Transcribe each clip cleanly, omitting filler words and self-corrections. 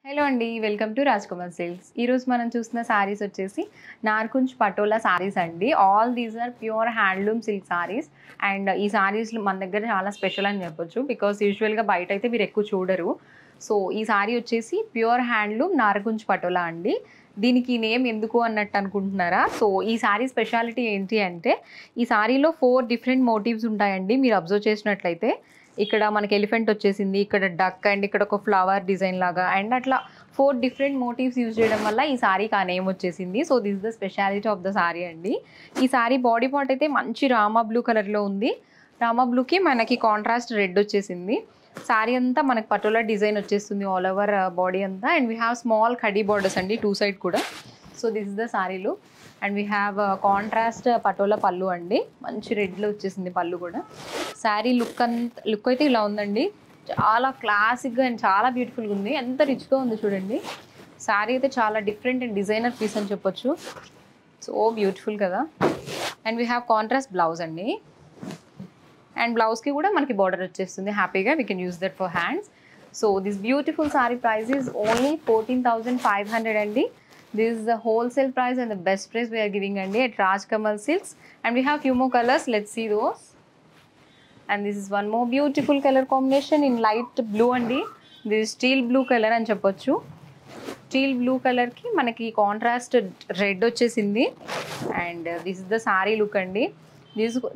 Hello అండి, welcome to Rajkumar silks. ఈరోజు మనం చూస్తున్న సారీస్ వచ్చేసి నార్కుంజ్ పటోలా సారీస్ అండి. All these are pure handloom silk saris. And ఈ సారీస్ మన దగ్గర చాలా స్పెషల్ అని చెప్పొచ్చు, బికాస్ యూజువల్గా బయట అయితే మీరు ఎక్కువ చూడరు. సో ఈ సారీ వచ్చేసి ప్యూర్ హ్యాండ్లూమ్ నార్కుంజ్ పటోలా అండి. దీనికి నేమ్ ఎందుకు అన్నట్టు అనుకుంటున్నారా? సో ఈ సారీ స్పెషాలిటీ ఏంటి అంటే, ఈ సారీలో 4 డిఫరెంట్ మోటివ్స్ ఉంటాయండి. మీరు అబ్జర్వ్ చేసినట్లయితే ఇక్కడ మనకి ఎలిఫెంట్ వచ్చేసింది, ఇక్కడ డక్, అండ్ ఇక్కడ ఒక ఫ్లవర్ డిజైన్ లాగా, అండ్ అట్లా 4 డిఫరెంట్ మోటివ్స్ యూజ్ చేయడం వల్ల ఈ సారీకి ఆ నేమ్ వచ్చేసింది. So this the speciality of the sorry అండి. ఈ సారీ బాడీ పార్ట్ అయితే మంచి రామా బ్లూ కలర్లో ఉంది. రామా బ్లూకి మనకి కాంట్రాస్ట్ రెడ్ వచ్చేసింది. సారీ అంతా మనకి పటోలా డిజైన్ వచ్చేస్తుంది ఆల్ ఓవర్ బాడీ అంతా. And we have small khadi borders అండి 2 సైడ్ కూడా. So this is the sari look. And we have contrast patola పళ్ళు అండి, మంచి రెడ్లో వచ్చేసింది పళ్ళు కూడా. శారీ లుక్ అయితే ఇలా ఉందండి, చాలా క్లాసిక్గా అండ్ చాలా బ్యూటిఫుల్గా ఉంది. ఎంత రిచ్గా ఉంది చూడండి. శారీ అయితే చాలా డిఫరెంట్ అండ్ డిజైనర్ పీస్ అని చెప్పొచ్చు. సో బ్యూటిఫుల్ కదా. And we have contrast blouse అండి. అండ్ బ్లౌజ్కి కూడా మనకి బార్డర్ వచ్చేస్తుంది హ్యాపీగా. We can use that for hands. So this beautiful sorry price is only 14,500 అండి. This is the wholesale price and the best price we are giving andi at Rajkamal Silks. And we have few more colors. Let's see those. And this is one more beautiful color combination in light blue andi. This is steel blue color అని చెప్పొచ్చు. Steel blue కలర్కి మనకి contrast red వచ్చేసింది. And this is the sari look అండి.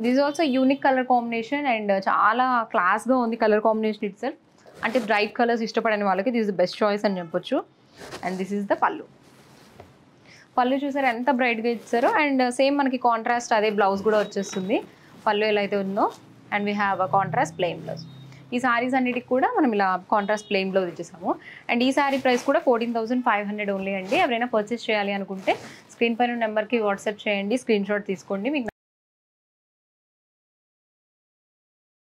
This also unique colour combination and చాలా క్లాస్గా ఉంది colour combination itself. అంటే బ్రైట్ కలర్స్ ఇష్టపడని వాళ్ళకి this is the best choice అని చెప్పొచ్చు. అండ్ దిస్ ఇస్ ద పళ్ళు. పళ్ళు చూసారు ఎంత బ్రైట్గా ఇచ్చారో. అండ్ సేమ్ మనకి కాంట్రాస్ట్ అదే బ్లౌజ్ కూడా వచ్చేస్తుంది, పళ్ళు ఎలా అయితే ఉందో. And we have a contrast plain blouse. ఈ సారీస్ అన్నిటికి కూడా మనం ఇలా కాంట్రాస్ట్ ప్లెయిన్ బ్లౌజ్ ఇచ్చేసాము. అండ్ ఈ సారీ ప్రైస్ కూడా 14,500 ఓన్లీ అండి. ఎవరైనా పర్చేస్ చేయాలి అనుకుంటే స్క్రీన్ పైన నెంబర్కి వాట్సాప్ చేయండి, స్క్రీన్ షాట్ తీసుకోండి. మీకు